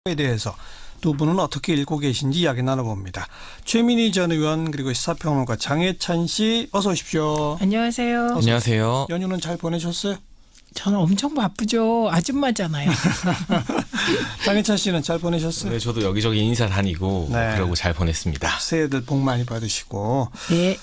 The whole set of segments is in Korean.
에 대해서 두 분은 어떻게 읽고 계신지 이야기 나눠봅니다. 최민희 전 의원 그리고 시사평론가 장혜찬 씨 어서 오십시오. 안녕하세요. 안녕하세요. 연휴는 잘 보내셨어요? 저는 엄청 바쁘죠. 아줌마잖아요. 장혜찬 씨는 잘 보내셨어요? 네, 저도 여기저기 인사 다니고 네. 그러고 잘 보냈습니다. 새해들 복 많이 받으시고 네.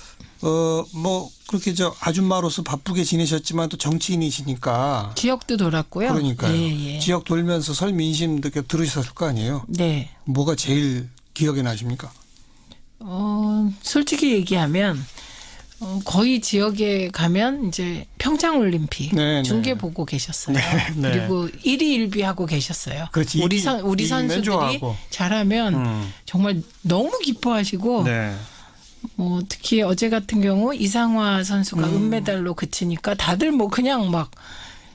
뭐 그렇게 아줌마로서 바쁘게 지내셨지만 또 정치인이시니까 지역도 돌았고요. 그러니까요. 예. 지역 돌면서 설 민심 이렇게 들으셨을 거 아니에요? 네. 뭐가 제일 기억에 나십니까? 솔직히 얘기하면 거의 지역에 가면 이제 평창올림픽 네, 중계 네. 보고 계셨어요. 네. 그리고 일희일비하고 계셨어요. 그렇지. 우리 이기면 선수들이 좋아하고. 잘하면 정말 너무 기뻐하시고 네. 특히 어제 같은 경우 이상화 선수가 은메달로 그치니까 다들 그냥 막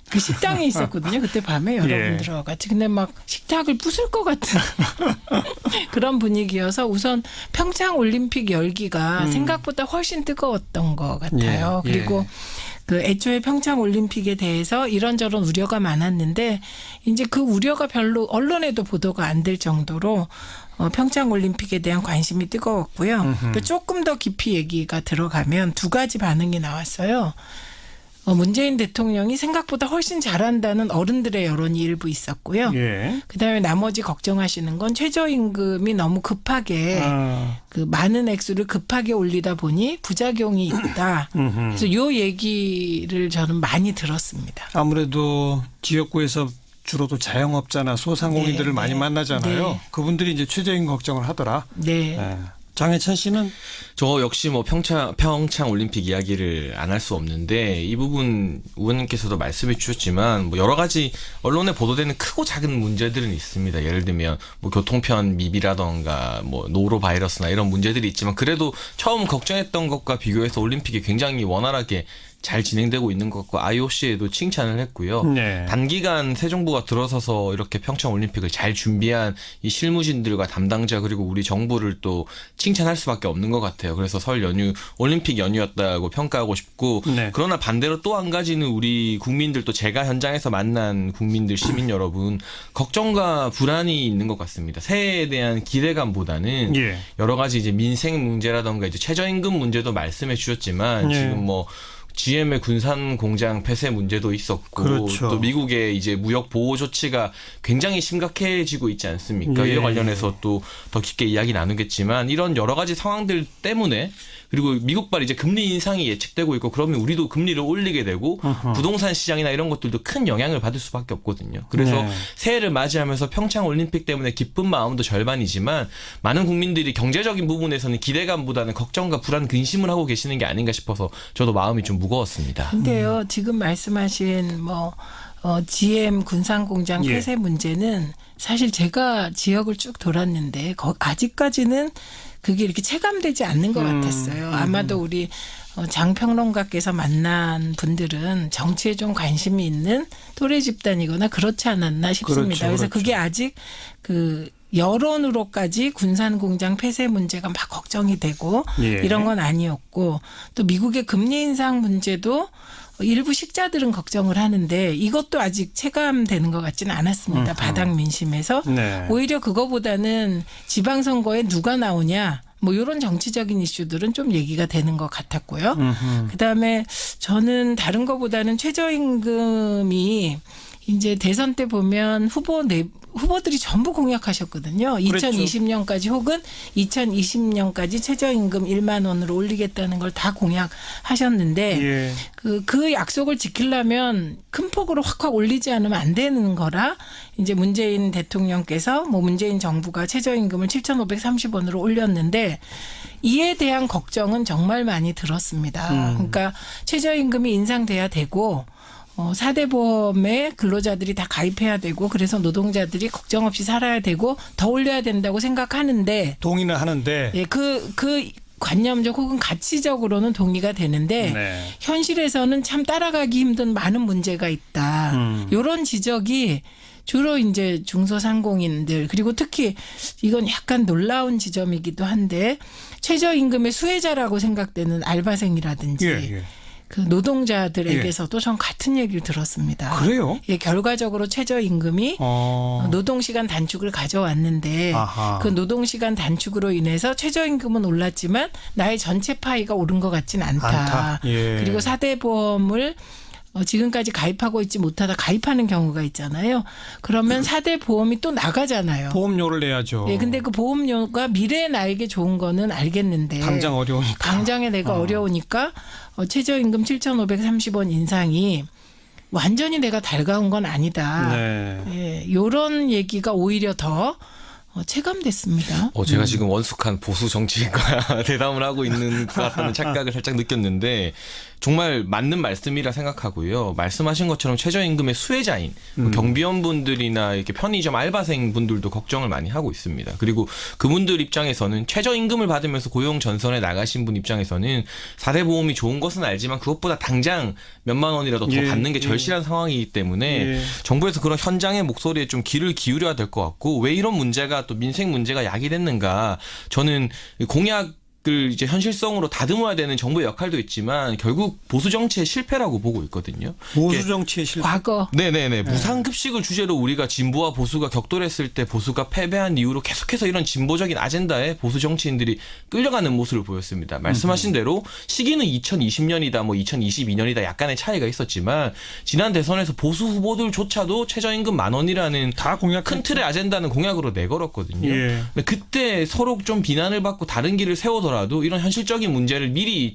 그 식당에 있었거든요. 그때 밤에 여러분들하고 같이. 근데 막 식탁을 부술 것 같은 그런 분위기여서 우선 평창 올림픽 열기가 생각보다 훨씬 뜨거웠던 것 같아요. 예. 그리고 그 애초에 평창 올림픽에 대해서 이런저런 우려가 많았는데 이제 그 우려가 별로 언론에도 보도가 안 될 정도로 평창 올림픽에 대한 관심이 뜨거웠고요. 또 조금 더 깊이 얘기가 들어가면 두 가지 반응이 나왔어요. 문재인 대통령이 생각보다 훨씬 잘한다는 어른들의 여론이 일부 있었고요. 예. 그다음에 나머지 걱정하시는 건 최저임금이 너무 급하게 그 많은 액수를 급하게 올리다 보니 부작용이 있다. 그래서 이 얘기를 저는 많이 들었습니다. 아무래도 지역구에서 주로도 자영업자나 소상공인들을 네, 많이 네. 만나잖아요. 네. 그분들이 이제 최저임금 걱정을 하더라. 네. 네. 장혜찬 씨는 저 역시 평창 올림픽 이야기를 안 할 수 없는데 이 부분 의원님께서도 말씀해 주셨지만 여러 가지 언론에 보도되는 크고 작은 문제들은 있습니다. 예를 들면 교통편 미비라던가 노로 바이러스나 이런 문제들이 있지만 그래도 처음 걱정했던 것과 비교해서 올림픽이 굉장히 원활하게 잘 진행되고 있는 것과 IOC에도 칭찬을 했고요. 네. 단기간 새 정부가 들어서서 이렇게 평창 올림픽을 잘 준비한 이 실무진들과 담당자 그리고 우리 정부를 또 칭찬할 수밖에 없는 것 같아요. 그래서 설 연휴 올림픽 연휴였다고 평가하고 싶고 네. 그러나 반대로 또 한 가지는 우리 국민들 또 제가 현장에서 만난 국민들 시민 여러분 걱정과 불안이 있는 것 같습니다. 새해에 대한 기대감보다는 예. 여러 가지 이제 민생 문제라던가 이제 최저임금 문제도 말씀해 주셨지만 예. 지금 GM의 군산 공장 폐쇄 문제도 있었고 그렇죠. 또 미국의 이제 무역 보호 조치가 굉장히 심각해지고 있지 않습니까? 예. 이와 관련해서 또 더 깊게 이야기 나누겠지만 이런 여러 가지 상황들 때문에 그리고 미국발 이제 금리 인상이 예측되고 있고 그러면 우리도 금리를 올리게 되고 부동산 시장이나 이런 것들도 큰 영향을 받을 수밖에 없거든요. 그래서 네. 새해를 맞이하면서 평창 올림픽 때문에 기쁜 마음도 절반이지만 많은 국민들이 경제적인 부분에서는 기대감보다는 걱정과 불안, 근심을 하고 계시는 게 아닌가 싶어서 저도 마음이 좀 무거웠습니다. 근데요, 지금 말씀하신 GM 군산공장 예. 폐쇄 문제는 사실 제가 지역을 쭉 돌았는데 아직까지는 그게 이렇게 체감되지 않는 것 같았어요. 아마도 우리 장 평론가께서 만난 분들은 정치에 좀 관심이 있는 또래 집단이거나 그렇지 않았나 싶습니다. 그렇죠, 그래서 그렇죠. 그게 아직 그 여론으로까지 군산공장 폐쇄 문제가 막 걱정이 되고 예. 이런 건 아니었고 또 미국의 금리 인상 문제도 일부 식자들은 걱정을 하는데 이것도 아직 체감되는 것 같지는 않았습니다. 바닥 민심에서. 네. 오히려 그거보다는 지방선거에 누가 나오냐 이런 정치적인 이슈들은 좀 얘기가 되는 것 같았고요. 그다음에 저는 다른 것보다는 최저임금이 이제 대선 때 보면 후보들이 전부 공약하셨거든요. 그랬죠. 2020년까지 혹은 2020년까지 최저임금 1만 원으로 올리겠다는 걸 다 공약하셨는데 예. 그 약속을 지키려면 큰 폭으로 확 올리지 않으면 안 되는 거라 이제 문재인 대통령께서 문재인 정부가 최저임금을 7,530원으로 올렸는데 이에 대한 걱정은 정말 많이 들었습니다. 그러니까 최저임금이 인상돼야 되고 4대 보험에 근로자들이 다 가입해야 되고 그래서 노동자들이 걱정 없이 살아야 되고 더 올려야 된다고 생각하는데 동의는 하는데 예, 그 관념적 혹은 가치적으로는 동의가 되는데 네. 현실에서는 참 따라가기 힘든 많은 문제가 있다. 이런 지적이 주로 이제 중소상공인들 그리고 특히 이건 약간 놀라운 지점이기도 한데 최저임금의 수혜자라고 생각되는 알바생이라든지 예. 그 노동자들에게서도 전 같은 얘기를 들었습니다. 그래요? 예, 결과적으로 최저임금이 노동시간 단축을 가져왔는데 아하. 그 노동시간 단축으로 인해서 최저임금은 올랐지만 나의 전체 파이가 오른 것 같진 않다. 예. 그리고 4대 보험을 지금까지 가입하고 있지 못하다 가입하는 경우가 있잖아요. 그러면 4대 보험이 또 나가잖아요. 보험료를 내야죠. 예, 근데 그 보험료가 미래에 나에게 좋은 거는 알겠는데 당장 어려우니까. 당장에 내가 어려우니까 최저임금 7,530원 인상이 완전히 내가 달가운 건 아니다. 네. 예, 이런 얘기가 오히려 더 체감됐습니다. 제가 지금 원숙한 보수 정치인과 대담을 하고 있는 것 같다는 착각을 살짝 느꼈는데 정말 맞는 말씀이라 생각하고요. 말씀하신 것처럼 최저임금의 수혜자인 경비원분들이나 이렇게 편의점 알바생 분들도 걱정을 많이 하고 있습니다. 그리고 그분들 입장에서는 최저임금을 받으면서 고용 전선에 나가신 분 입장에서는 4대 보험이 좋은 것은 알지만 그것보다 당장 몇만 원이라도 더 예, 받는 게 절실한 상황이기 때문에 예. 정부에서 그런 현장의 목소리에 좀 귀를 기울여야 될 것 같고 왜 이런 문제가 또 민생 문제가 야기됐는가 저는 공약을 이제 현실성으로 다듬어야 되는 정부의 역할도 있지만 결국 보수 정치의 실패라고 보고 있거든요. 보수 정치의 실패. 과거 네네네. 무상급식을 주제로 우리가 진보와 보수가 격돌했을 때 보수가 패배한 이후로 계속해서 이런 진보적인 아젠다에 보수 정치인들이 끌려가는 모습을 보였습니다. 말씀하신 대로 시기는 2020년이다, 뭐 2022년이다 약간의 차이가 있었지만 지난 대선에서 보수 후보들조차도 최저임금 10,000원이라는 다 공약 큰 틀의 아젠다는 공약으로 내걸었거든요. 예. 근데 그때 서로 좀 비난을 받고 다른 길을 세우더라도 이런 현실적인 문제를 미리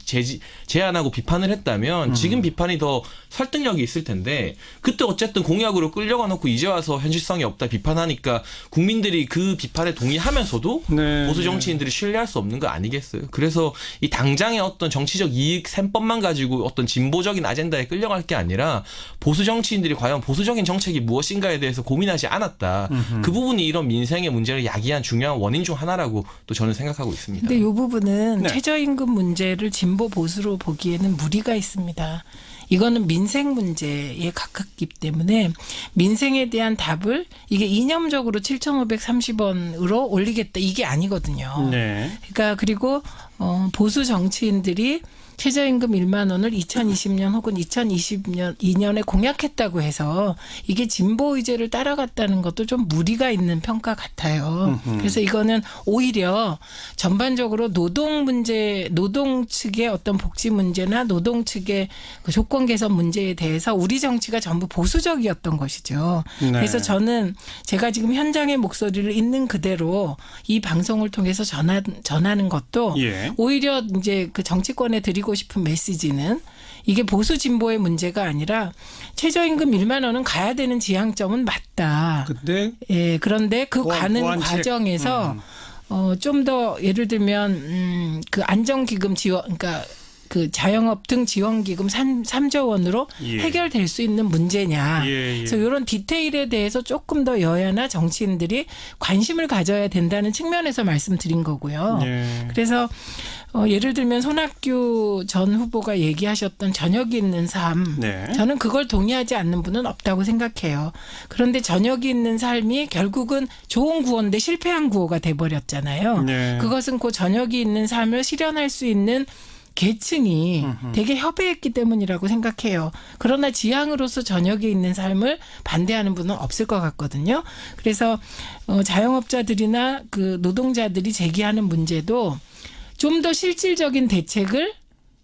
제안하고 비판을 했다면 지금 비판이 더 설득력이 있을 텐데 그때 어쨌든 공약으로 끌려가 놓고 이제 와서 현실성이 없다 비판하니까 국민들이 그 비판에 동의하면서도 네. 보수 정치인들이 신뢰할 수 없는 거 아니겠어요? 그래서 이 당장의 어떤 정치적 이익 셈법만 가지고 어떤 진보적인 아젠다에 끌려갈 게 아니라 보수 정치인들이 과연 보수적인 정책이 무엇인가에 대해서 고민하지 않았다. 그 부분이 이런 민생의 문제를 야기한 중요한 원인 중 하나라고 또 저는 생각하고 있습니다. 근데 이 부분은 네. 최저임금 문제를 진보 보수로 보기에는 무리가 있습니다. 이거는 민생 문제에 가깝기 때문에 민생에 대한 답을 이게 이념적으로 7,530원으로 올리겠다 이게 아니거든요. 네. 그러니까 그리고 보수 정치인들이 최저임금 1만 원을 2020년 혹은 2022년에 공약했다고 해서 이게 진보 의제를 따라갔다는 것도 좀 무리가 있는 평가 같아요. 그래서 이거는 오히려 전반적으로 노동 문제, 노동 측의 어떤 복지 문제나 노동 측의 그 조건 개선 문제에 대해서 우리 정치가 전부 보수적이었던 것이죠. 네. 그래서 저는 제가 지금 현장의 목소리를 있는 그대로 이 방송을 통해서 전하는 것도 예. 오히려 이제 그 정치권에 드리고 싶은 메시지는 이게 보수 진보의 문제가 아니라 최저임금 1만 원은 가야 되는 지향점은 맞다. 근데 예, 그런데 그 가는 보완책. 과정에서 좀 더 예를 들면 그 안정기금 지원 그러니까 그 자영업 등 지원기금 3조 원으로 예. 해결될 수 있는 문제냐. 예, 예. 그래서 이런 디테일에 대해서 조금 더 여야나 정치인들이 관심을 가져야 된다는 측면에서 말씀드린 거고요. 예. 그래서 예를 들면 손학규 전 후보가 얘기하셨던 저녁이 있는 삶. 네. 저는 그걸 동의하지 않는 분은 없다고 생각해요. 그런데 저녁이 있는 삶이 결국은 좋은 구호인데 실패한 구호가 돼버렸잖아요. 네. 그것은 그 저녁이 있는 삶을 실현할 수 있는 계층이 되게 협의했기 때문이라고 생각해요. 그러나 지향으로서 저녁에 있는 삶을 반대하는 분은 없을 것 같거든요. 그래서 자영업자들이나 그 노동자들이 제기하는 문제도 좀 더 실질적인 대책을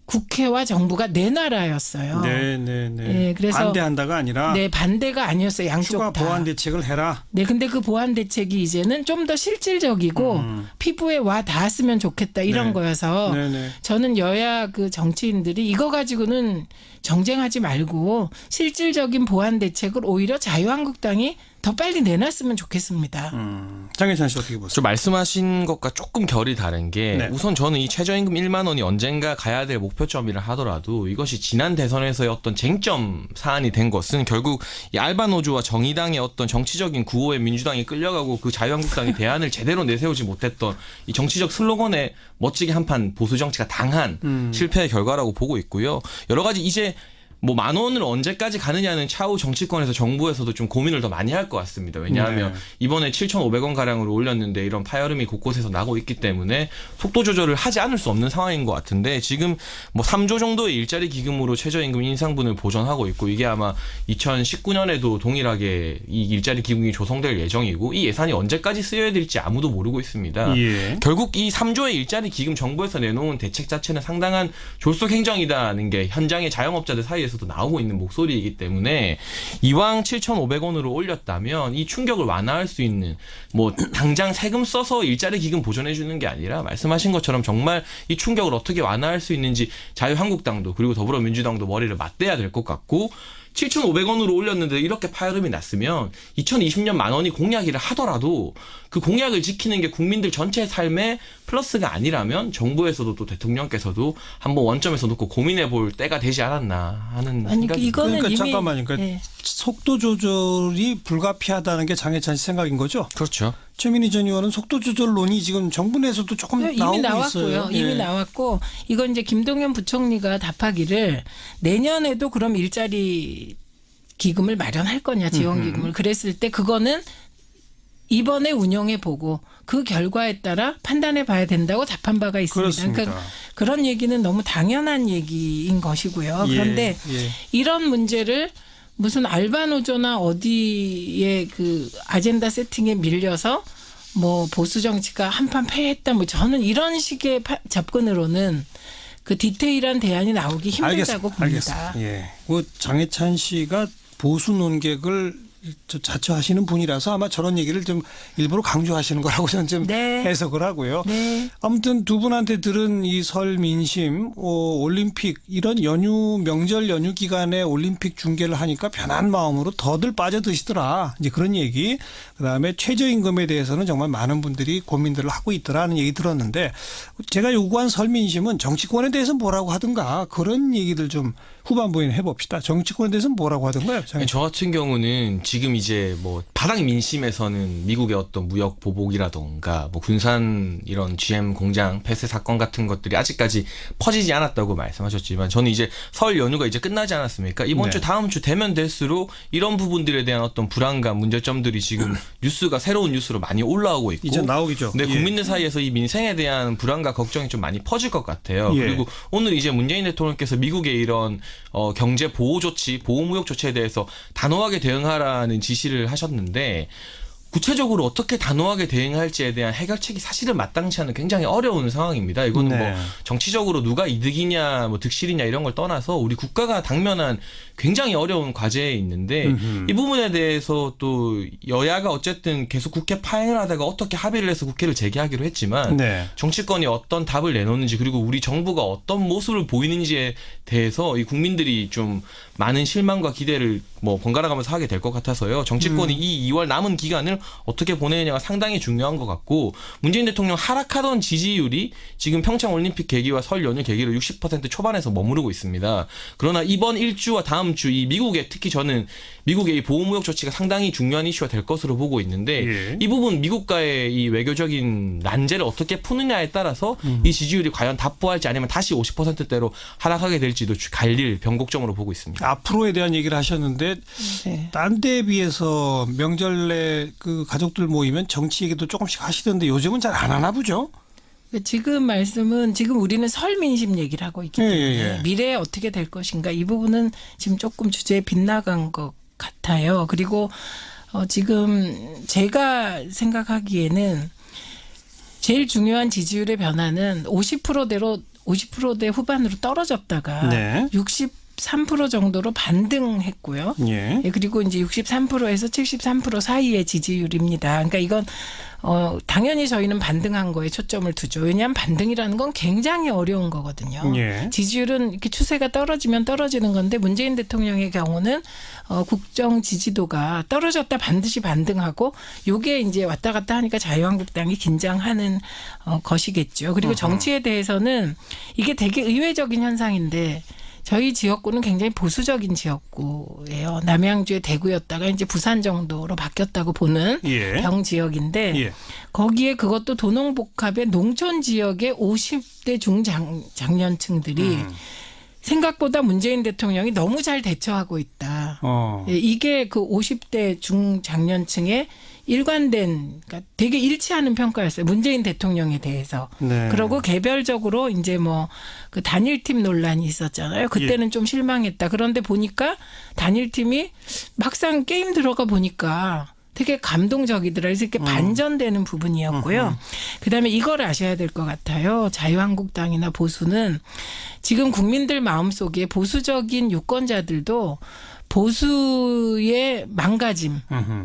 국회와 정부가 내놔라였어요. 네. 예, 그래서 반대한다가 아니라 네, 반대가 아니었어요. 양쪽 추가 다. 보완 대책을 해라. 네, 근데 그 보완 대책이 이제는 좀 더 실질적이고 피부에 와 닿았으면 좋겠다 이런 네. 거여서 네네. 저는 여야 그 정치인들이 이거 가지고는 정쟁하지 말고 실질적인 보완 대책을 오히려 자유한국당이 더 빨리 내놨으면 좋겠습니다. 장혜찬 씨 어떻게 보세요? 좀 말씀하신 것과 조금 결이 다른 게 네. 우선 저는 이 최저임금 1만 원이 언젠가 가야 될 목표점이라 하더라도 이것이 지난 대선에서의 어떤 쟁점 사안이 된 것은 결국 이 알바노조와 정의당의 어떤 정치적인 구호에 민주당이 끌려가고 그 자유한국당이 대안을 제대로 내세우지 못했던 이 정치적 슬로건에 멋지게 한판 보수 정치가 당한 실패의 결과라고 보고 있고요. 여러 가지 이제 뭐 10,000원을 언제까지 가느냐는 차후 정치권에서 정부에서도 좀 고민을 더 많이 할 것 같습니다. 왜냐하면 네. 이번에 7,500원 가량으로 올렸는데 이런 파열음이 곳곳에서 나고 있기 때문에 속도 조절을 하지 않을 수 없는 상황인 것 같은데 지금 뭐 3조 정도의 일자리 기금으로 최저임금 인상분을 보전하고 있고 이게 아마 2019년에도 동일하게 이 일자리 기금이 조성될 예정이고 이 예산이 언제까지 쓰여야 될지 아무도 모르고 있습니다. 예. 결국 이 3조의 일자리 기금 정부에서 내놓은 대책 자체는 상당한 졸속 행정이다는 게 현장의 자영업자들 사이에서도 나오고 있는 목소리이기 때문에 이왕 7,500원으로 올렸다면 이 충격을 완화할 수 있는 뭐 당장 세금 써서 일자리 기금 보전해 주는 게 아니라 말씀하신 것처럼 정말 이 충격을 어떻게 완화할 수 있는지 자유한국당도 그리고 더불어민주당도 머리를 맞대야 될 것 같고 7,500원으로 올렸는데 이렇게 파열음이 났으면 2020년 10,000원이 공약이라 하더라도 그 공약을 지키는 게 국민들 전체의 삶에 플러스가 아니라면 정부에서도 또 대통령께서도 한번 원점에서 놓고 고민해 볼 때가 되지 않았나 하는 아니 생각이 이거는 그러니까 이미 잠깐만요. 그러니까 예. 속도 조절이 불가피하다는 게 장해찬 씨 생각인 거죠? 그렇죠. 최민희 전 의원은 속도 조절론이 지금 정부 내에서도 조금 이미 나오고 나왔고요. 있어요. 이미 예. 나왔고 이건 이제 김동연 부총리가 답하기를 내년에도 그럼 일자리 기금을 마련할 거냐 지원 기금을 그랬을 때 그거는 이번에 운영해 보고 그 결과에 따라 판단해 봐야 된다고 답한 바가 있습니다. 그렇습니다. 그러니까 그런 얘기는 너무 당연한 얘기인 것이고요. 예, 그런데 예. 이런 문제를 무슨 알바노조나 어디에 그 아젠다 세팅에 밀려서 뭐 보수 정치가 한판 패했다 뭐 저는 이런 식의 접근으로는 그 디테일한 대안이 나오기 힘들다고 봅니다. 알겠습니다. 예. 그 장해찬 씨가 보수 논객을 자처하시는 분이라서 아마 저런 얘기를 좀 일부러 강조하시는 거라고 저는 좀 네. 해석을 하고요. 네. 아무튼 두 분한테 들은 이 설 민심, 올림픽 이런 연휴 명절 연휴 기간에 올림픽 중계를 하니까 편한 마음으로 더들 빠져드시더라. 이제 그런 얘기. 그다음에 최저임금에 대해서는 정말 많은 분들이 고민들을 하고 있더라는 얘기 들었는데 제가 요구한 설 민심은 정치권에 대해서 뭐라고 하든가 그런 얘기들 좀 후반부에 해봅시다. 정치권에 대해서 뭐라고 하든가요? 저 같은 경우는 지금 이제 뭐 바닥 민심에서는 미국의 어떤 무역 보복이라던가 뭐 군산 이런 GM 공장 폐쇄 사건 같은 것들이 아직까지 퍼지지 않았다고 말씀하셨지만 저는 이제 설 연휴가 이제 끝나지 않았습니까? 이번 네. 주 다음 주 되면 될수록 이런 부분들에 대한 어떤 불안감, 문제점들이 지금 뉴스가 새로운 뉴스로 많이 올라오고 있고 이제 나오겠죠. 네, 예. 국민들 사이에서 이 민생에 대한 불안과 걱정이 좀 많이 퍼질 것 같아요. 예. 그리고 오늘 이제 문재인 대통령께서 미국의 이런 경제 보호 조치, 보호무역 조치에 대해서 단호하게 대응하라는 지시를 하셨는데 구체적으로 어떻게 단호하게 대응할지에 대한 해결책이 사실은 마땅치 않은 굉장히 어려운 상황입니다. 이거는 네. 뭐 정치적으로 누가 이득이냐, 뭐 득실이냐 이런 걸 떠나서 우리 국가가 당면한 굉장히 어려운 과제에 있는데 이 부분에 대해서 또 여야가 어쨌든 계속 국회 파행을 하다가 어떻게 합의를 해서 국회를 재개하기로 했지만 네. 정치권이 어떤 답을 내놓는지 그리고 우리 정부가 어떤 모습을 보이는지에 대해서 이 국민들이 좀 많은 실망과 기대를 뭐 번갈아 가면서 하게 될 것 같아서요. 정치권이 이 2월 남은 기간을 어떻게 보내느냐가 상당히 중요한 것 같고 문재인 대통령 하락하던 지지율이 지금 평창 올림픽 계기와 설 연휴 계기로 60% 초반에서 머무르고 있습니다. 그러나 이번 일주와 다음 주 이 미국의 특히 저는 미국의 이 보호무역 조치가 상당히 중요한 이슈가 될 것으로 보고 있는데 예. 이 부분 미국과의 이 외교적인 난제를 어떻게 푸느냐에 따라서 이 지지율이 과연 답보할지 아니면 다시 50%대로 하락하게 될지도 갈릴 변곡점으로 보고 있습니다. 앞으로에 대한 얘기를 하셨는데 네. 딴 데에 비해서 명절에 그 가족들 모이면 정치 얘기도 조금씩 하시던데 요즘은 잘 안 하나 보죠? 지금 말씀은 지금 우리는 설 민심 얘기를 하고 있기 때문에 예. 미래에 어떻게 될 것인가 이 부분은 지금 조금 주제에 빗나간 것 같아요. 그리고 지금 제가 생각하기에는 제일 중요한 지지율의 변화는 50%대 후반으로 떨어졌다가 네. 63% 정도로 반등했고요. 예. 예, 그리고 이제 63%에서 73% 사이의 지지율입니다. 그러니까 이건 당연히 저희는 반등한 거에 초점을 두죠. 왜냐하면 반등이라는 건 굉장히 어려운 거거든요. 예. 지지율은 이렇게 추세가 떨어지면 떨어지는 건데 문재인 대통령의 경우는 국정 지지도가 떨어졌다 반드시 반등하고 요게 이제 왔다 갔다 하니까 자유한국당이 긴장하는 것이겠죠. 그리고 정치에 대해서는 이게 되게 의외적인 현상인데 저희 지역구는 굉장히 보수적인 지역구예요. 남양주의 대구였다가 이제 부산 정도로 바뀌었다고 보는 예. 병 지역인데 예. 거기에 그것도 도농복합의 농촌 지역의 50대 중장년층들이 생각보다 문재인 대통령이 너무 잘 대처하고 있다. 예, 이게 그 50대 중장년층의 일관된, 그러니까 되게 일치하는 평가였어요. 문재인 대통령에 대해서. 네. 그리고 개별적으로 이제 뭐 그 단일팀 논란이 있었잖아요. 그때는 좀 실망했다. 그런데 보니까 단일팀이 막상 게임 들어가 보니까 되게 감동적이더라. 그래서 이렇게 반전되는 부분이었고요. 그다음에 이걸 아셔야 될 것 같아요. 자유한국당이나 보수는 지금 국민들 마음속에 보수적인 유권자들도 보수의 망가짐,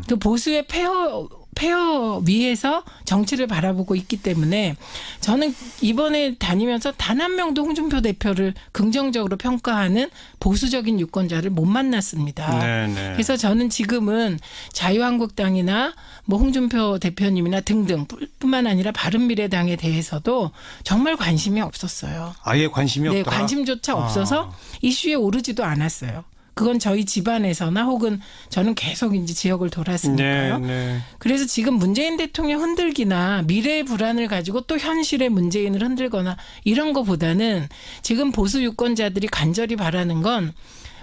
그 보수의 폐허 위에서 정치를 바라보고 있기 때문에 저는 이번에 다니면서 단 한 명도 홍준표 대표를 긍정적으로 평가하는 보수적인 유권자를 못 만났습니다. 네네. 그래서 저는 지금은 자유한국당이나 뭐 홍준표 대표님이나 등등 뿐만 아니라 바른미래당에 대해서도 정말 관심이 없었어요. 아예 관심이 네, 없다. 관심조차 없어서 이슈에 오르지도 않았어요. 그건 저희 집안에서나 혹은 저는 계속 이제 지역을 돌았으니까요. 네. 그래서 지금 문재인 대통령 흔들기나 미래의 불안을 가지고 또 현실의 문재인을 흔들거나 이런 거보다는 지금 보수 유권자들이 간절히 바라는 건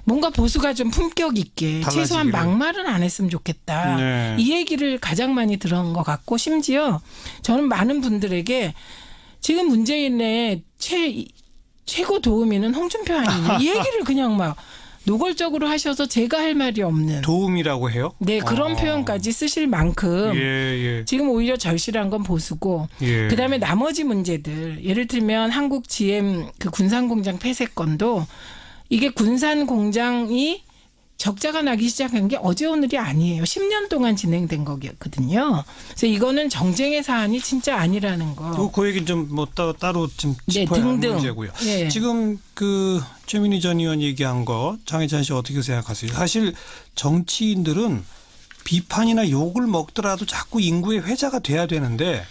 뭔가 보수가 좀 품격 있게 달라지기를. 최소한 막말은 안 했으면 좋겠다. 네. 이 얘기를 가장 많이 들은 것 같고 심지어 저는 많은 분들에게 지금 문재인의 최고 도우미는 홍준표 아니냐 이 얘기를 그냥 막 노골적으로 하셔서 제가 할 말이 없는 도움이라고 해요? 네 그런 표현까지 쓰실 만큼 예. 지금 오히려 절실한 건 보수고 예. 그다음에 나머지 문제들 예를 들면 한국 GM 그 군산공장 폐쇄건도 이게 군산공장이 적자가 나기 시작한 게 어제 오늘이 아니에요. 10년 동안 진행된 거거든요. 그래서 이거는 정쟁의 사안이 진짜 아니라는 거. 그 얘기는 좀 뭐 따로 좀 네, 짚어야 할 등등. 문제고요. 네. 지금 그 최민희 전 의원 얘기한 거 장혜찬 씨 어떻게 생각하세요? 사실 정치인들은 비판이나 욕을 먹더라도 자꾸 인구의 회자가 돼야 되는데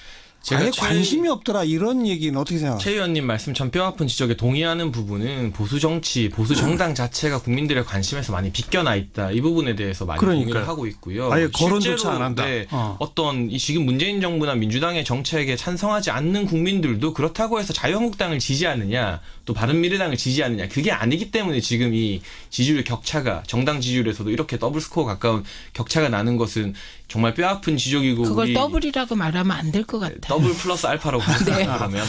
제가 아예 관심이 없더라 이런 얘기는 어떻게 생각하세요? 최 의원님 말씀 참 뼈아픈 지적에 동의하는 부분은 보수 정치, 보수 정당 자체가 국민들의 관심에서 많이 비껴나 있다. 이 부분에 대해서 많이 그러니까요. 동의를 하고 있고요. 아예 거론조차 실제로 안 한다. 네, 어떤 이 지금 문재인 정부나 민주당의 정책에 찬성하지 않는 국민들도 그렇다고 해서 자유한국당을 지지하느냐 또 바른미래당을 지지하느냐 그게 아니기 때문에 지금 이 지지율 격차가 정당 지지율에서도 이렇게 더블 스코어 가까운 격차가 나는 것은 정말 뼈아픈 지적이고 그걸 우리 더블이라고 말하면 안 될 것 같아요. 더블 플러스 알파라고 그러면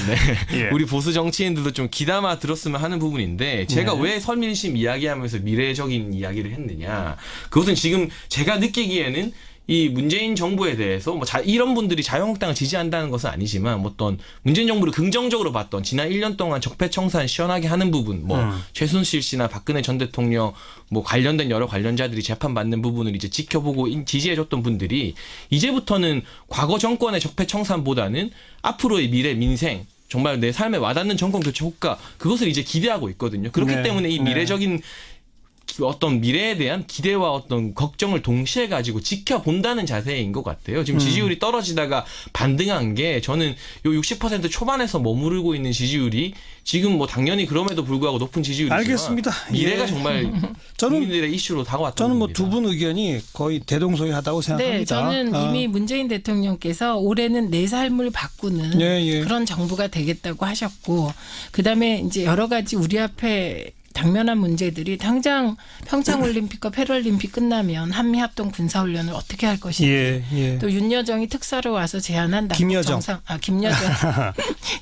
예. 우리 보수 정치인들도 좀 귀담아 들었으면 하는 부분인데 제가 왜 설민심 이야기하면서 미래적인 이야기를 했느냐 그것은 지금 제가 느끼기에는 이 문재인 정부에 대해서 뭐 이런 분들이 자유한국당을 지지한다는 것은 아니지만 뭐 어떤 문재인 정부를 긍정적으로 봤던 지난 1년 동안 적폐청산 시원하게 하는 부분 뭐 최순실 씨나 박근혜 전 대통령 뭐 관련된 여러 관련자들이 재판받는 부분을 이제 지켜보고 지지해줬던 분들이 이제부터는 과거 정권의 적폐청산보다는 앞으로의 미래 민생 정말 내 삶에 와닿는 정권 교체 효과 그것을 이제 기대하고 있거든요. 그렇기 네. 때문에 이 미래적인 어떤 미래에 대한 기대와 어떤 걱정을 동시에 가지고 지켜본다는 자세인 것 같아요. 지금 지지율이 떨어지다가 반등한 게 저는 요 60% 초반에서 머무르고 있는 지지율이 지금 뭐 당연히 그럼에도 불구하고 높은 지지율이지만 알겠습니다. 미래가 예. 정말 저는- 국민들의 이슈로 다가왔던 저는 뭐 겁니다. 두 분 의견이 거의 대동소이하다고 생각합니다. 네, 저는 이미 문재인 대통령께서 올해는 내 삶을 바꾸는 예. 그런 정부가 되겠다고 하셨고, 그다음에 이제 여러 가지 우리 앞에 당면한 문제들이 당장 평창올림픽과 패럴림픽 끝나면 한미합동 군사훈련을 어떻게 할 것인지 예. 또 윤여정이 특사로 와서 제안한 남북 김여정. 김여정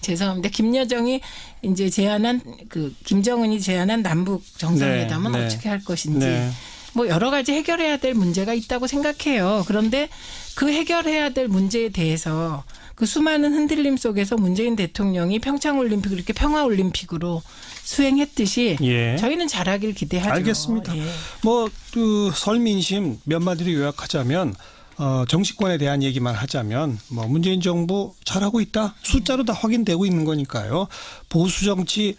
죄송합니다. 김여정이 이제 제안한 그 김정은이 제안한 남북 정상회담은 네. 어떻게 할 것인지 네. 뭐 여러 가지 해결해야 될 문제가 있다고 생각해요. 그런데 그 해결해야 될 문제에 대해서 그 수많은 흔들림 속에서 문재인 대통령이 평창올림픽을 이렇게 평화올림픽으로 수행했듯이 예. 저희는 잘하길 기대하죠. 알겠습니다. 예. 그 설민심 몇 마디로 요약하자면 정치권에 대한 얘기만 하자면 뭐 문재인 정부 잘하고 있다. 숫자로 다 확인되고 있는 거니까요. 보수 정치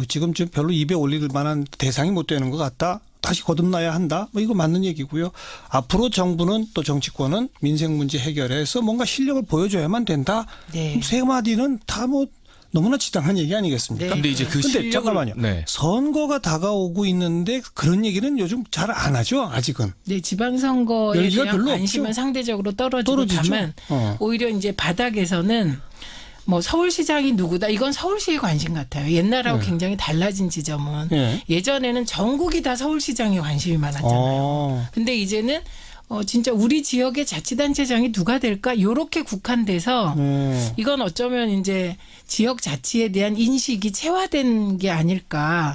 지금 별로 입에 올릴 만한 대상이 못 되는 것 같다. 다시 거듭나야 한다. 뭐 이거 맞는 얘기고요. 앞으로 정부는 또 정치권은 민생 문제 해결해서 뭔가 실력을 보여줘야만 된다. 네. 세 마디는 다 뭐 너무나 지당한 얘기 아니겠습니까? 네. 근데 이제 그 근데 실력을 잠깐만요. 네. 선거가 다가오고 있는데 그런 얘기는 요즘 잘 안 하죠. 아직은. 네, 지방선거에 열기가 대한 별로 관심은 없죠. 상대적으로 떨어지고 떨어지죠. 다만 오히려 이제 바닥에서는 뭐 서울시장이 누구다 이건 서울시의 관심 같아요. 옛날하고 굉장히 달라진 지점은 예. 예전에는 전국이 다 서울시장에 관심이 많았잖아요. 근데 이제는 진짜 우리 지역의 자치단체장이 누가 될까 요렇게 국한돼서 이건 어쩌면 이제 지역 자치에 대한 인식이 체화된 게 아닐까.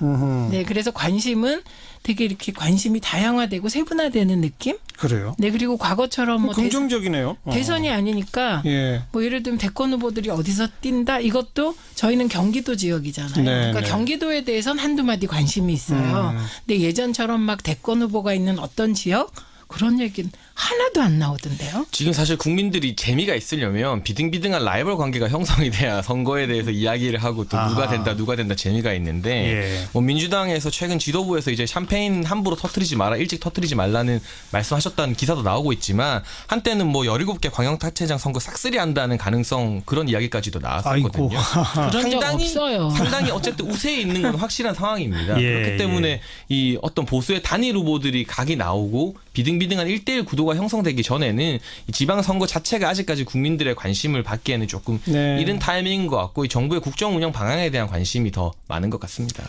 네, 그래서 관심은 되게 이렇게 관심이 다양화되고 세분화되는 느낌? 그래요. 네, 그리고 과거처럼 뭐 긍정적이네요. 대선이 아니니까 예. 뭐 예를 들면 대권 후보들이 어디서 뛴다 이것도 저희는 경기도 지역이잖아요. 네, 그러니까 네. 경기도에 대해서는 한두 마디 관심이 있어요. 근데 예전처럼 막 대권 후보가 있는 어떤 지역 그런 얘기는 하나도 안 나오던데요. 지금 사실 국민들이 재미가 있으려면 비등비등한 라이벌 관계가 형성이 돼야 선거에 대해서 이야기를 하고 또 누가 된다 재미가 있는데 예. 뭐 민주당에서 최근 지도부에서 이제 샴페인 함부로 터뜨리지 마라 일찍 터뜨리지 말라는 말씀하셨다는 기사도 나오고 있지만 한때는 뭐 17개 광역단체장 선거 싹쓸이 한다는 가능성 그런 이야기까지도 나왔었거든요. 그런 적 없어요. 상당히 어쨌든 우세에 있는 건 확실한 상황입니다. 예, 그렇기 때문에 이 어떤 보수의 단일 후보들이 각이 나오고 비등비등한 1대1 구도가 형성되기 전에는 이 지방선거 자체가 아직까지 국민들의 관심을 받기에는 조금 네. 이른 타이밍인 것 같고 이 정부의 국정 운영 방향에 대한 관심이 더 많은 것 같습니다.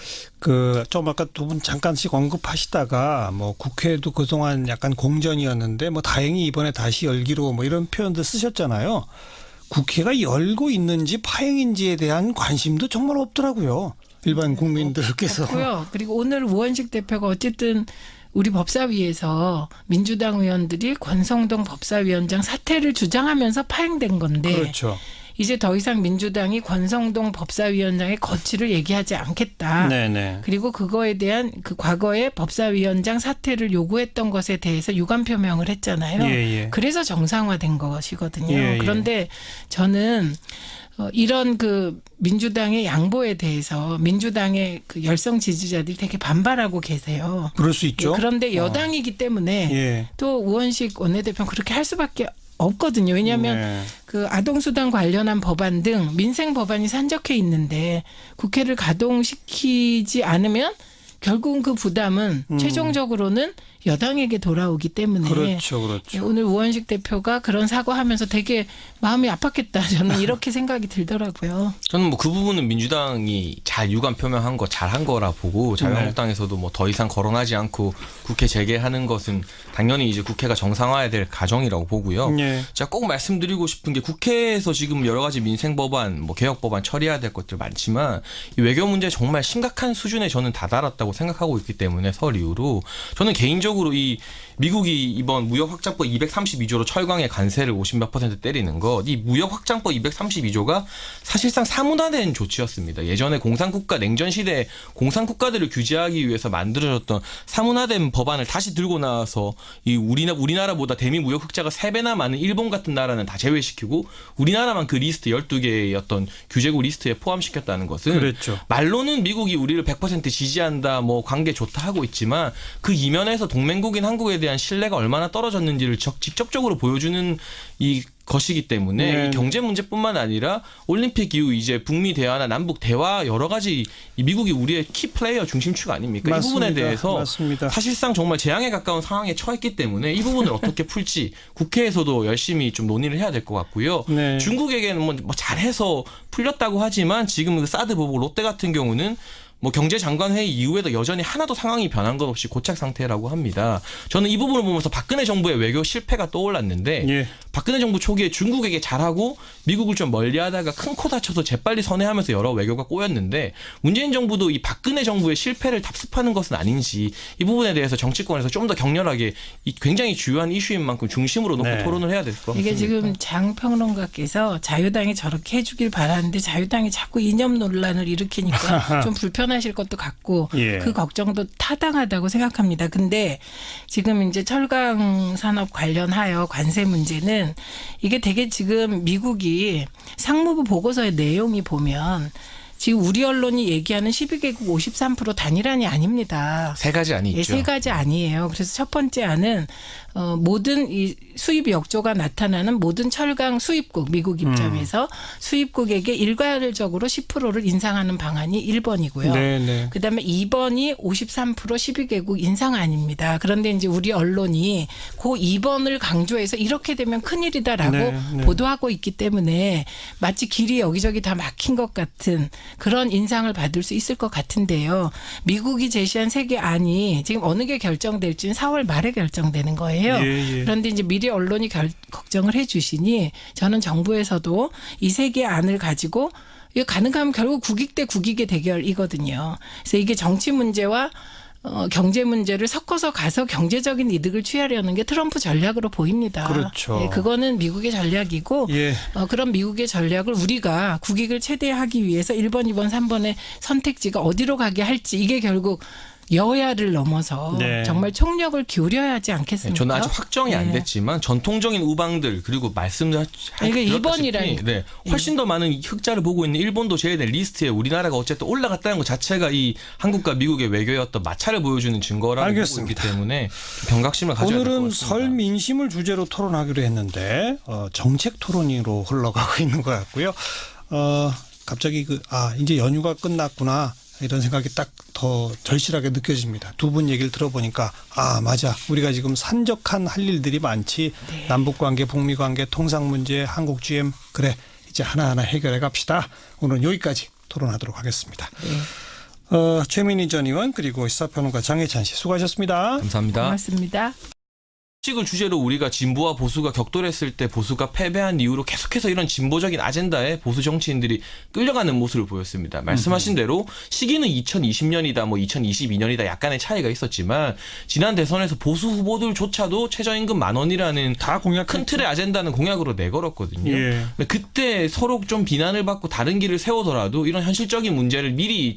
좀 아까 두 분 잠깐씩 언급하시다가 뭐 국회도 그동안 약간 공전이었는데 뭐 다행히 이번에 다시 열기로 뭐 이런 표현도 쓰셨잖아요. 국회가 열고 있는지 파행인지에 대한 관심도 정말 없더라고요. 일반 국민들께서. 없고요. 그리고 오늘 우원식 대표가 어쨌든 우리 법사위에서 민주당 의원들이 권성동 법사위원장 사퇴를 주장하면서 파행된 건데 그렇죠. 이제 더 이상 민주당이 권성동 법사위원장의 거취를 얘기하지 않겠다. 네네. 그리고 그거에 대한 그 과거에 법사위원장 사퇴를 요구했던 것에 대해서 유감 표명을 했잖아요. 예. 그래서 정상화된 것이거든요. 예. 그런데 저는 이런 그 민주당의 양보에 대해서 민주당의 그 열성 지지자들이 되게 반발하고 계세요. 그럴 수 있죠. 그런데 여당이기 때문에 예. 또 우원식 원내대표는 그렇게 할 수밖에 없거든요. 왜냐하면 네. 그 아동수당 관련한 법안 등 민생 법안이 산적해 있는데 국회를 가동시키지 않으면 결국은 그 부담은 최종적으로는 여당에게 돌아오기 때문에 그렇죠. 오늘 우원식 대표가 그런 사과하면서 되게 마음이 아팠겠다. 저는 이렇게 생각이 들더라고요. 저는 뭐 그 부분은 민주당이 잘 유감 표명한 거 잘한 거라 보고 자유한국당에서도 뭐 더 이상 거론하지 않고 국회 재개하는 것은 당연히 이제 국회가 정상화해야 될 과정이라고 보고요. 예. 제가 꼭 말씀드리고 싶은 게 국회에서 지금 여러 가지 민생 법안, 뭐 개혁 법안 처리해야 될 것들 많지만 이 외교 문제 정말 심각한 수준에 저는 다다랐다고 생각하고 있기 때문에 설 이후로 저는 개인적으로 이 미국이 이번 무역 확장법 232조로 철강의 관세를 50몇 % 때리는 것, 이 무역 확장법 232조가 사실상 사문화된 조치였습니다. 예전에 공산국가 냉전 시대에 공산국가들을 규제하기 위해서 만들어졌던 사문화된 법안을 다시 들고 나와서 이 우리나라보다 대미 무역 흑자가 3배나 많은 일본 같은 나라는 다 제외시키고 우리나라만 그 리스트 12개의 어떤 규제국 리스트에 포함시켰다는 것은 그랬죠. 말로는 미국이 우리를 100% 지지한다, 뭐 관계 좋다 하고 있지만 그 이면에서 동맹국인 한국에 대한 신뢰가 얼마나 떨어졌는지를 직접적으로 보여주는 이 것이기 때문에 네. 이 경제 문제뿐만 아니라 올림픽 이후 이제 북미 대화나 남북 대화 여러 가지 이 미국이 우리의 키 플레이어 중심축 아닙니까? 맞습니다. 이 부분에 대해서 맞습니다. 사실상 정말 재앙에 가까운 상황에 처했기 때문에 이 부분을 어떻게 풀지 국회에서도 열심히 좀 논의를 해야 될 것 같고요. 네. 중국에게는 뭐 잘해서 풀렸다고 하지만 지금 그 사드 보복 롯데 같은 경우는 뭐 경제장관회의 이후에도 여전히 하나도 상황이 변한 것 없이 고착 상태라고 합니다. 저는 이 부분을 보면서 박근혜 정부의 외교 실패가 떠올랐는데 예. 박근혜 정부 초기에 중국에게 잘하고 미국을 좀 멀리하다가 큰 코 다쳐서 재빨리 선회하면서 여러 외교가 꼬였는데 문재인 정부도 이 박근혜 정부의 실패를 답습하는 것은 아닌지 이 부분에 대해서 정치권에서 좀 더 격렬하게 이 굉장히 주요한 이슈인 만큼 중심으로 놓고 네. 토론을 해야 될 것 같습니다. 이게 지금 장 평론가께서 자유당이 저렇게 해주길 바라는데 자유당이 자꾸 이념 논란을 일으키니까 좀 불편하실 것도 같고 예. 그 걱정도 타당하다고 생각합니다. 근데 지금 이제 철강 산업 관련하여 관세 문제는 이게 되게 지금 미국이 상무부 보고서의 내용이 보면 지금 우리 언론이 얘기하는 12개국 53% 단일안이 아닙니다. 세 가지 안이 예, 있죠. 세 가지 아니에요. 그래서 첫 번째 안은 모든 이 수입 역조가 나타나는 모든 철강 수입국 미국 입장에서 수입국에게 일괄적으로 10%를 인상하는 방안이 1번이고요. 네. 그다음에 2번이 53% 12개국 인상안입니다. 그런데 이제 우리 언론이 그 2번을 강조해서 이렇게 되면 큰일이다라고 네. 보도하고 있기 때문에 마치 길이 여기저기 다 막힌 것 같은 그런 인상을 받을 수 있을 것 같은데요. 미국이 제시한 세계 안이 지금 어느 게 결정될지는 4월 말에 결정되는 거예요. 예. 그런데 이제 미리 언론이 걱정을 해 주시니 저는 정부에서도 이 세 개 안을 가지고 이거 가능하면 결국 국익 대 국익의 대결이거든요. 그래서 이게 정치 문제와 경제 문제를 섞어서 가서 경제적인 이득을 취하려는 게 트럼프 전략으로 보입니다. 그렇죠. 예, 그거는 미국의 전략이고 예. 그런 미국의 전략을 우리가 국익을 최대화하기 위해서 1번, 2번, 3번의 선택지가 어디로 가게 할지 이게 결국 여야를 넘어서 네. 정말 총력을 기울여야 하지 않겠습니까? 저는 아직 확정이 안 네. 됐지만 전통적인 우방들 그리고 말씀하셨다시피 이게 일본이라니까. 네, 훨씬 더 많은 흑자를 보고 있는 일본도 제외된 리스트에 우리나라가 어쨌든 올라갔다는 것 자체가 이 한국과 미국의 외교의 어떤 마찰을 보여주는 증거라고 보고 있기 알겠습니다. 때문에 경각심을 가져야 될 것 오늘은 같습니다. 설 민심을 주제로 토론하기로 했는데 정책 토론으로 흘러가고 있는 것 같고요. 갑자기 이제 연휴가 끝났구나. 이런 생각이 딱 더 절실하게 느껴집니다. 두 분 얘기를 들어보니까 맞아. 우리가 지금 산적한 할 일들이 많지. 네. 남북관계, 북미관계, 통상문제, 한국 GM 그래 이제 하나하나 해결해 갑시다. 오늘은 여기까지 토론하도록 하겠습니다. 네. 최민희 전 의원 그리고 시사평론가 장혜찬 씨 수고하셨습니다. 감사합니다. 고맙습니다. 식을 주제로 우리가 진보와 보수가 격돌했을 때 보수가 패배한 이후로 계속해서 이런 진보적인 아젠다에 보수 정치인들이 끌려가는 모습을 보였습니다. 말씀하신 대로 시기는 2020년이다, 2022년이다 약간의 차이가 있었지만 지난 대선에서 보수 후보들조차도 최저임금 10,000원이라는 다 공약 큰 틀의 아젠다는 공약으로 내걸었거든요. 예. 근데 그때 서로 좀 비난을 받고 다른 길을 세우더라도 이런 현실적인 문제를 미리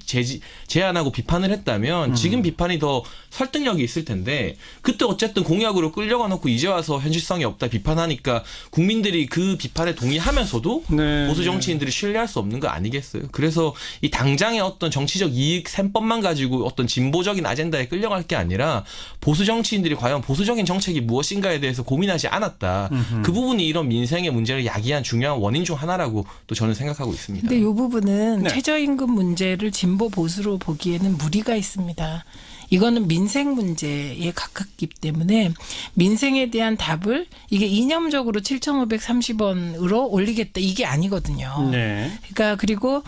제안하고 비판을 했다면 지금 비판이 더 설득력이 있을 텐데 그때 어쨌든 공약으로 끌려가 놓고 이제 와서 현실성이 없다 비판하니까 국민들이 그 비판에 동의하면서도 네. 보수 정치인들이 신뢰할 수 없는 거 아니겠어요? 그래서 이 당장의 어떤 정치적 이익 셈법만 가지고 어떤 진보적인 아젠다에 끌려갈 게 아니라 보수 정치인들이 과연 보수적인 정책이 무엇인가에 대해서 고민하지 않았다. 그 부분이 이런 민생의 문제를 야기한 중요한 원인 중 하나라고 또 저는 생각하고 있습니다. 근데 이 부분은 네. 최저임금 문제를 진보 보수로 보기에는 무리가 있습니다. 이거는 민생 문제에 가깝기 때문에 민생에 대한 답을 이게 이념적으로 7,530원으로 올리겠다 이게 아니거든요. 네. 그러니까 그리고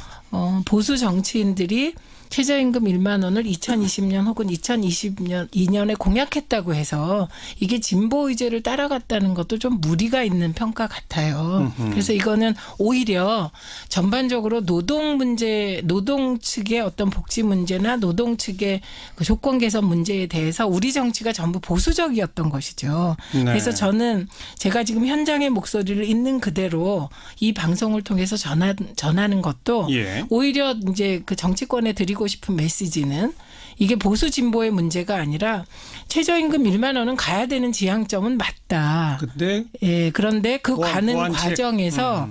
보수 정치인들이 최저임금 1만 원을 2020년 혹은 2022년에 공약했다고 해서 이게 진보 의제를 따라갔다는 것도 좀 무리가 있는 평가 같아요. 그래서 이거는 오히려 전반적으로 노동 문제, 노동 측의 어떤 복지 문제나 노동 측의 그 조건 개선 문제에 대해서 우리 정치가 전부 보수적이었던 것이죠. 네. 그래서 저는 제가 지금 현장의 목소리를 있는 그대로 이 방송을 통해서 전하는 것도 예. 오히려 이제 그 정치권에 드리고 싶은 메시지는 이게 보수 진보의 문제가 아니라 최저임금 1만 원은 가야 되는 지향점은 맞다. 근데 예, 그런데 그 가는 보완책. 과정에서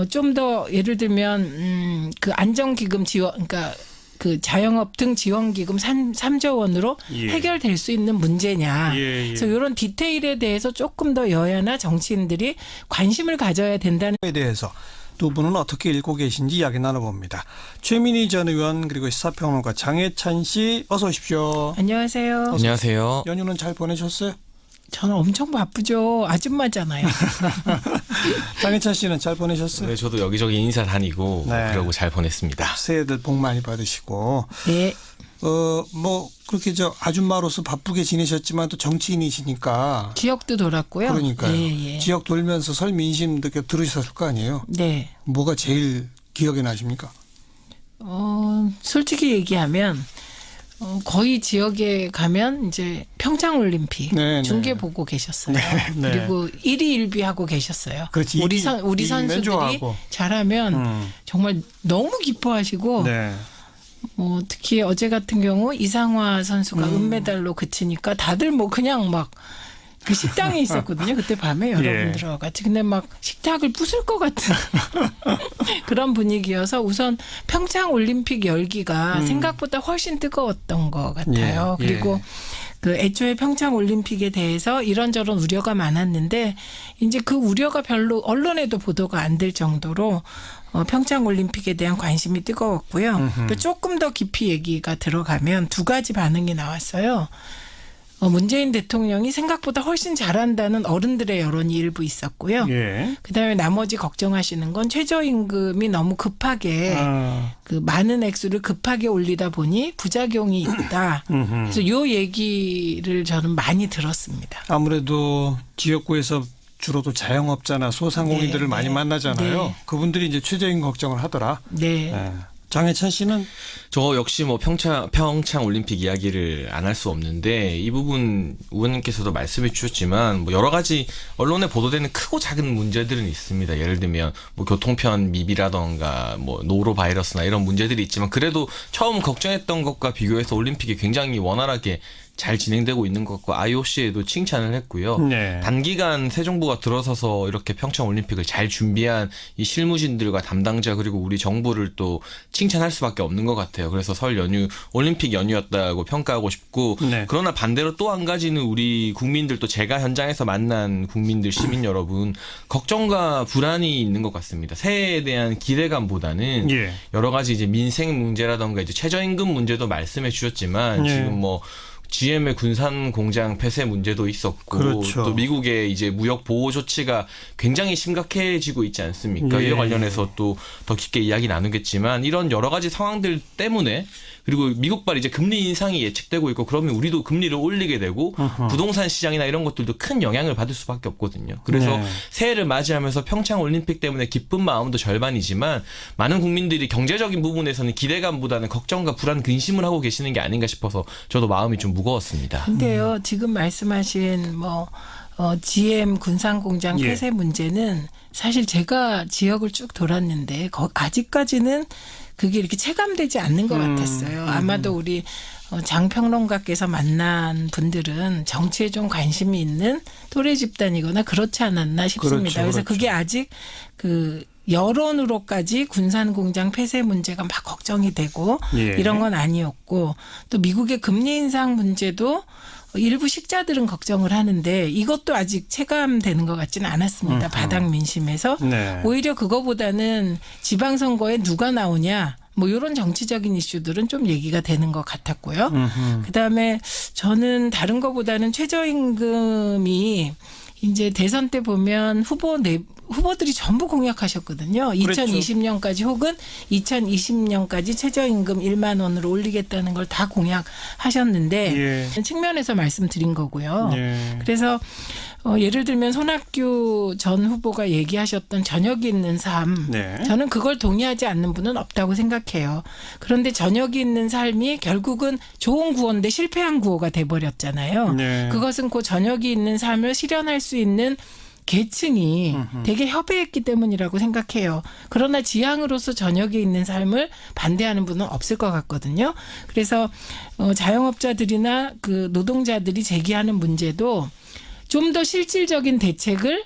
좀 더 예를 들면 그 안정기금 지원 그러니까 그 자영업 등 지원기금 3조 원으로 예. 해결될 수 있는 문제냐. 예. 그래서 이런 디테일에 대해서 조금 더 여야나 정치인들이 관심을 가져야 된다는 에 대해서 두 분은 어떻게 읽고 계신지 이야기 나눠봅니다. 최민희 전 의원 그리고 시사평론가 장혜찬 씨 어서 오십시오. 안녕하세요. 안녕하세요. 연휴는 잘 보내셨어요? 저는 엄청 바쁘죠. 아줌마잖아요. 장혜찬 씨는 잘 보내셨어요? 네, 저도 여기저기 인사 다니고 네. 그러고 잘 보냈습니다. 새해들 복 많이 받으시고 네. 그렇게 아줌마로서 바쁘게 지내셨지만 또 정치인이시니까 지역도 돌았고요. 그러니까요. 예. 지역 돌면서 설 민심 느껴 들으셨을 거 아니에요. 네. 뭐가 제일 기억에 나십니까? 솔직히 얘기하면 거의 지역에 가면 이제 평창 올림픽 네, 중계 네. 보고 계셨어요. 네. 그리고 일희일비하고 계셨어요. 그렇지. 우리 이기면 선수들이 좋아하고. 잘하면 정말 너무 기뻐하시고 네. 특히 어제 같은 경우 이상화 선수가 은메달로 그치니까 다들 그냥 막 그 식당에 있었거든요. 그때 밤에 여러분들하고 같이. 근데 막 식탁을 부술 것 같은 그런 분위기여서 우선 평창 올림픽 열기가 생각보다 훨씬 뜨거웠던 것 같아요. 예. 그리고 그 애초에 평창 올림픽에 대해서 이런저런 우려가 많았는데 이제 그 우려가 별로 언론에도 보도가 안 될 정도로 평창 올림픽에 대한 관심이 뜨거웠고요. 또 조금 더 깊이 얘기가 들어가면 두 가지 반응이 나왔어요. 문재인 대통령이 생각보다 훨씬 잘한다는 어른들의 여론이 일부 있었고요. 예. 그다음에 나머지 걱정하시는 건 최저임금이 너무 급하게 그 많은 액수를 급하게 올리다 보니 부작용이 있다. 그래서 요 얘기를 저는 많이 들었습니다. 아무래도 지역구에서 주로도 자영업자나 소상공인들을 네, 많이 네. 만나잖아요. 네. 그분들이 이제 최저임금 걱정을 하더라. 네. 예. 장해찬 씨는 저 역시 뭐 평창 올림픽 이야기를 안 할 수 없는데 이 부분 의원님께서도 말씀해 주셨지만 뭐 여러 가지 언론에 보도되는 크고 작은 문제들은 있습니다. 예를 들면 뭐 교통편 미비라던가 뭐 노로 바이러스나 이런 문제들이 있지만 그래도 처음 걱정했던 것과 비교해서 올림픽이 굉장히 원활하게 잘 진행되고 있는 것과 IOC에도 칭찬을 했고요. 네. 단기간 새 정부가 들어서서 이렇게 평창 올림픽을 잘 준비한 이 실무진들과 담당자 그리고 우리 정부를 또 칭찬할 수밖에 없는 것 같아요. 그래서 설 연휴 올림픽 연휴였다고 평가하고 싶고 네. 그러나 반대로 또 한 가지는 우리 국민들 또 제가 현장에서 만난 국민들 시민 여러분 걱정과 불안이 있는 것 같습니다. 새해에 대한 기대감보다는 예. 여러 가지 이제 민생 문제라던가 이제 최저임금 문제도 말씀해 주셨지만 예. 지금 뭐 GM의 군산 공장 폐쇄 문제도 있었고 그렇죠. 또 미국의 이제 무역 보호 조치가 굉장히 심각해지고 있지 않습니까? 예. 이와 관련해서 또 더 깊게 이야기 나누겠지만 이런 여러 가지 상황들 때문에 그리고 미국발 이제 금리 인상이 예측되고 있고 그러면 우리도 금리를 올리게 되고 부동산 시장이나 이런 것들도 큰 영향을 받을 수밖에 없거든요. 그래서 네. 새해를 맞이하면서 평창 올림픽 때문에 기쁜 마음도 절반이지만 많은 국민들이 경제적인 부분에서는 기대감보다는 걱정과 불안, 근심을 하고 계시는 게 아닌가 싶어서 저도 마음이 좀 무거웠습니다. 근데요, 지금 말씀하신 GM 군산공장 예. 폐쇄 문제는 사실 제가 지역을 쭉 돌았는데 아직까지는 그게 이렇게 체감되지 않는 것 같았어요. 아마도 우리 장 평론가께서 만난 분들은 정치에 좀 관심이 있는 또래 집단이거나 그렇지 않았나 싶습니다. 그렇죠, 그래서 그렇죠. 그게 아직 그 여론으로까지 군산공장 폐쇄 문제가 막 걱정이 되고 예. 이런 건 아니었고 또 미국의 금리 인상 문제도 일부 식자들은 걱정을 하는데 이것도 아직 체감되는 것 같지는 않았습니다. 바닥 민심에서. 네. 오히려 그거보다는 지방선거에 누가 나오냐 뭐 이런 정치적인 이슈들은 좀 얘기가 되는 것 같았고요. 그다음에 저는 다른 것보다는 최저임금이 이제 대선 때 보면 후보들이 전부 공약하셨거든요. 그랬죠. 2020년까지 혹은 2020년까지 최저임금 1만 원으로 올리겠다는 걸 다 공약하셨는데 예. 측면에서 말씀드린 거고요. 예. 그래서 예를 들면 손학규 전 후보가 얘기하셨던 저녁이 있는 삶. 네. 저는 그걸 동의하지 않는 분은 없다고 생각해요. 그런데 저녁이 있는 삶이 결국은 좋은 구호인데 실패한 구호가 돼버렸잖아요. 네. 그것은 그 저녁이 있는 삶을 실현할 수 있는 계층이 되게 협의했기 때문이라고 생각해요. 그러나 지향으로서 저녁에 있는 삶을 반대하는 분은 없을 것 같거든요. 그래서 자영업자들이나 그 노동자들이 제기하는 문제도 좀 더 실질적인 대책을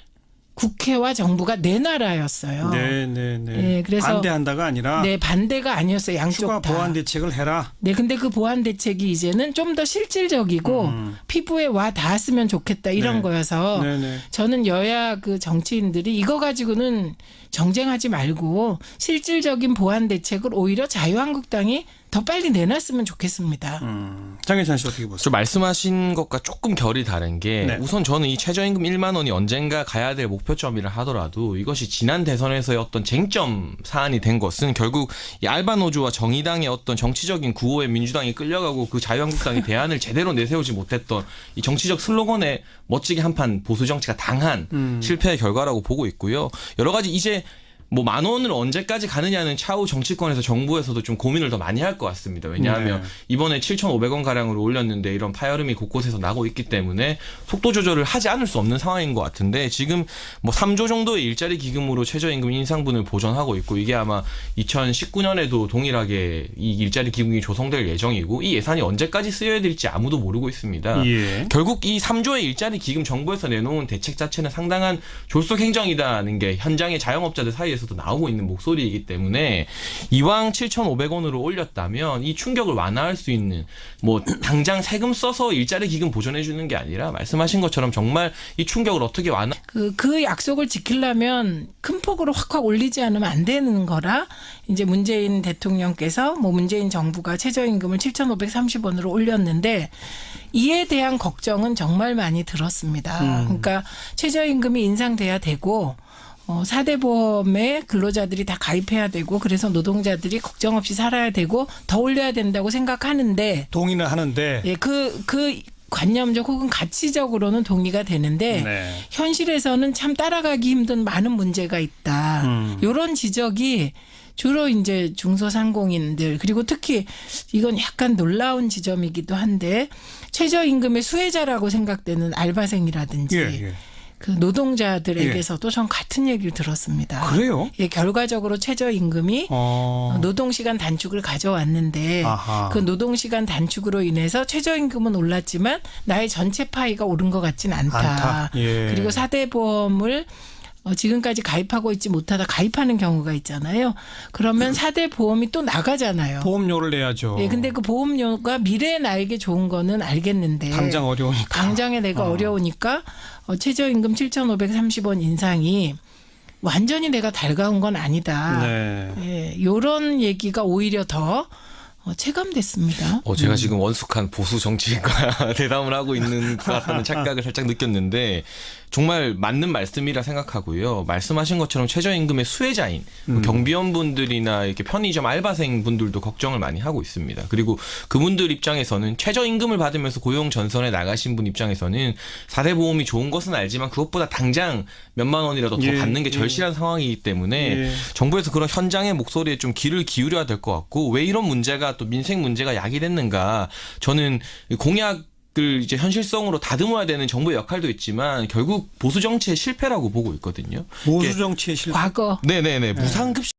국회와 정부가 내놔라였어요. 네. 네, 그래서 반대한다가 아니라 네, 반대가 아니었어요. 양쪽 추가 다. 보완 대책을 해라. 네, 근데 그 보완 대책이 이제는 좀 더 실질적이고 피부에 와 닿았으면 좋겠다 이런 네. 거여서 네네. 저는 여야 그 정치인들이 이거 가지고는 정쟁하지 말고 실질적인 보완 대책을 오히려 자유한국당이 더 빨리 내놨으면 좋겠습니다. 장혜찬 씨 어떻게 보세요? 저 말씀하신 것과 조금 결이 다른 게 네. 우선 저는 이 최저임금 1만 원이 언젠가 가야 될 목표점이라 하더라도 이것이 지난 대선에서의 어떤 쟁점 사안이 된 것은 결국 이 알바노조와 정의당의 어떤 정치적인 구호에 민주당이 끌려가고 그 자유한국당이 대안을 제대로 내세우지 못했던 이 정치적 슬로건에 멋지게 한판 보수 정치가 당한 실패의 결과라고 보고 있고요. 여러 가지 이제 뭐 10,000원을 언제까지 가느냐는 차후 정치권에서 정부에서도 좀 고민을 더 많이 할 것 같습니다. 왜냐하면 네. 이번에 7,500원 가량으로 올렸는데 이런 파열음이 곳곳에서 나고 있기 때문에 속도 조절을 하지 않을 수 없는 상황인 것 같은데 지금 뭐 3조 정도의 일자리 기금으로 최저임금 인상분을 보전하고 있고 이게 아마 2019년에도 동일하게 이 일자리 기금이 조성될 예정이고 이 예산이 언제까지 쓰여야 될지 아무도 모르고 있습니다. 예. 결국 이 3조의 일자리 기금 정부에서 내놓은 대책 자체는 상당한 졸속 행정이다는 게 현장의 자영업자들 사이에 사이에서도 나오고 있는 목소리이기 때문에 이왕 7,500원으로 올렸다면 이 충격을 완화할 수 있는 뭐 당장 세금 써서 일자리 기금 보존해 주는 게 아니라 말씀하신 것처럼 정말 이 충격을 어떻게 완화 그 약속을 지키려면 큰 폭으로 확 올리지 않으면 안 되는 거라 이제 문재인 대통령께서 뭐 문재인 정부가 최저임금을 7,530원으로 올렸는데 이에 대한 걱정은 정말 많이 들었습니다. 그러니까 최저임금이 인상돼야 되고 4대 보험에 근로자들이 다 가입해야 되고 그래서 노동자들이 걱정 없이 살아야 되고 더 올려야 된다고 생각하는데 동의는 하는데 예, 그 관념적 혹은 가치적으로는 동의가 되는데 네. 현실에서는 참 따라가기 힘든 많은 문제가 있다. 이런 지적이 주로 이제 중소상공인들 그리고 특히 이건 약간 놀라운 지점이기도 한데 최저임금의 수혜자라고 생각되는 알바생이라든지 예. 그 노동자들에게서도 전 같은 얘기를 들었습니다. 그래요? 예, 결과적으로 최저임금이 노동시간 단축을 가져왔는데 아하. 그 노동시간 단축으로 인해서 최저임금은 올랐지만 나의 전체 파이가 오른 것 같진 않다. 예. 그리고 4대 보험을 지금까지 가입하고 있지 못하다 가입하는 경우가 있잖아요. 그러면 4대 보험이 또 나가잖아요. 보험료를 내야죠. 예, 근데 그 보험료가 미래에 나에게 좋은 거는 알겠는데 당장 어려우니까. 당장에 내가 어려우니까 최저임금 7,530원 인상이 완전히 내가 달가운 건 아니다. 네. 예, 이런 얘기가 오히려 더 체감됐습니다. 제가 지금 원숙한 보수 정치인과 대담을 하고 있는 것 같다는 착각을 살짝 느꼈는데 정말 맞는 말씀이라 생각하고요. 말씀하신 것처럼 최저임금의 수혜자인 경비원분들이나 이렇게 편의점 알바생 분들도 걱정을 많이 하고 있습니다. 그리고 그분들 입장에서는 최저임금을 받으면서 고용 전선에 나가신 분 입장에서는 4대 보험이 좋은 것은 알지만 그것보다 당장 몇만 원이라도 더 예, 받는 게 절실한 상황이기 때문에 예. 정부에서 그런 현장의 목소리에 좀 귀를 기울여야 될 것 같고 왜 이런 문제가 또 민생 문제가 야기됐는가 저는 공약을 이제 현실성으로 다듬어야 되는 정부의 역할도 있지만 결국 보수 정치의 실패라고 보고 있거든요. 보수 정치의 실패. 과거 네네네 무상급식